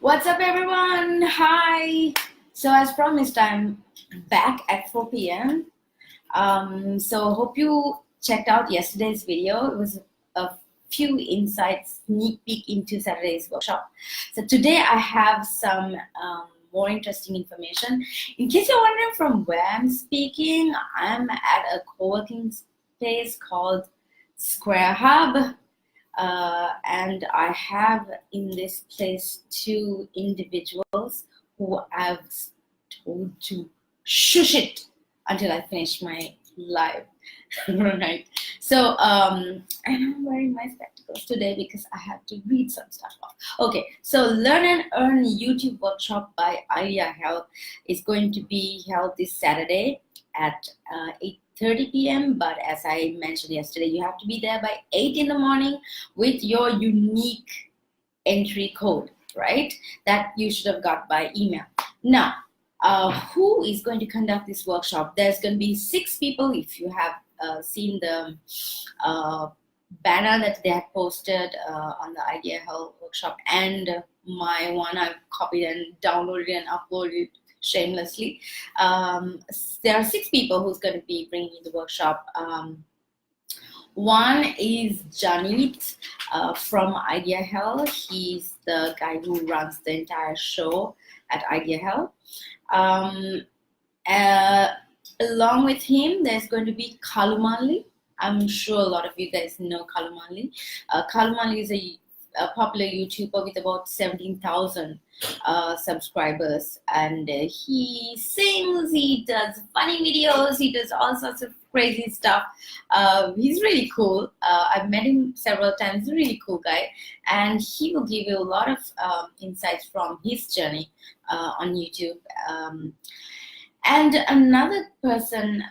What's up, everyone? Hi. So, as promised, I'm back at 4 p.m. So, hope you checked out yesterday's video. It was a few insights, sneak peek into Saturday's workshop. So, today I have some more interesting information. In case you're wondering from where I'm speaking, I'm at a co-working space called Square Hub. And I have in this place two individuals who I've told to shush it until I finish my live. Right. So, and I'm wearing my spectacles today because I have to read some stuff off. Okay, so Learn and Earn YouTube workshop by IdeaHell is going to be held this Saturday at 8:30 p.m. But as I mentioned yesterday, you have to be there by 8 in the morning with your unique entry code, right? That you should have got by email. Now, who is going to conduct this workshop? There's going to be 6 people. If you have seen the banner that they had posted on the IdeaHell workshop and my one, I've copied and downloaded and uploaded it shamelessly. There are 6 people who's going to be bringing the workshop. One is Janit from IdeaHell. He's the guy who runs the entire show at IdeaHell. Along with him, there's going to be Kalumali. I'm sure a lot of you guys know Kalumali. Kalumali is a popular YouTuber with about 17,000 subscribers, and he sings, he does funny videos, he does all sorts of crazy stuff. He's really cool. I've met him several times. He's a really cool guy, and he will give you a lot of insights from his journey on YouTube. And another person,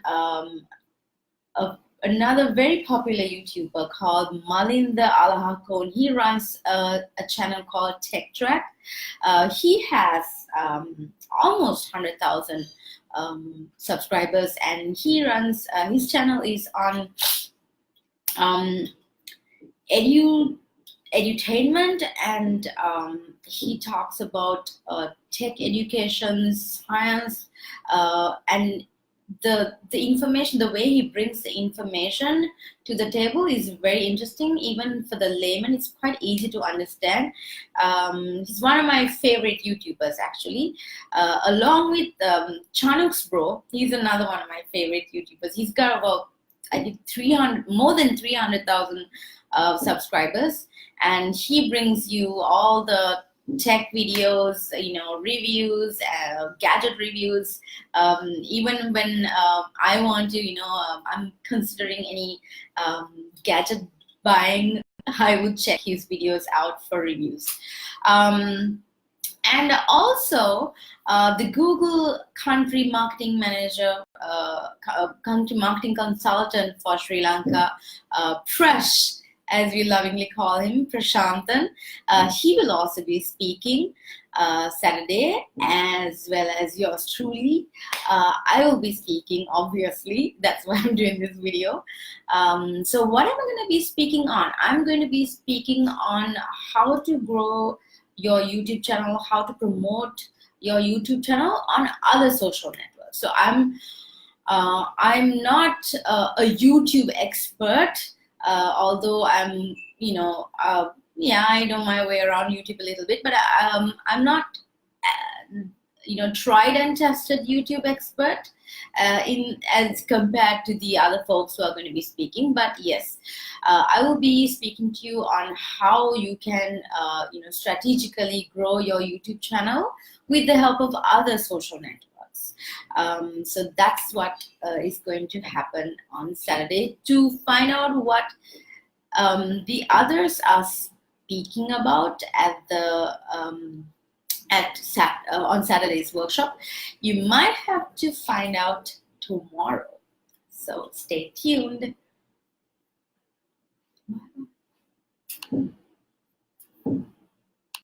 another very popular YouTuber called Malinda Alahakon. He runs a channel called Tech Track. He has almost 100,000 subscribers, and he runs his channel is on edutainment, and he talks about tech education, science, and the information, the way he brings the information to the table is very interesting. Even for the layman, it's quite easy to understand. He's one of my favorite YouTubers, actually, along with Chanuk's bro. He's another one of my favorite YouTubers. He's got about, I think, more than 300,000 subscribers, and he brings you all the tech videos, reviews, gadget reviews. Even when I want to, I'm considering any gadget buying, I would check his videos out for reviews. And also the Google country marketing manager, country marketing consultant for Sri Lanka, Prash, as we lovingly call him, Prashantan. He will also be speaking Saturday, as well as yours truly. I will be speaking, obviously. That's why I'm doing this video. So what am I going to be speaking on? I'm going to be speaking on how to grow your YouTube channel, how to promote your YouTube channel on other social networks. So I'm not a YouTube expert. Although I'm, I know my way around YouTube a little bit, but I'm not, tried and tested YouTube expert as compared to the other folks who are going to be speaking. But yes, I will be speaking to you on how you can, strategically grow your YouTube channel with the help of other social networks. So that's what is going to happen on Saturday. To find out what the others are speaking about at the on Saturday's workshop, you might have to find out tomorrow. So stay tuned.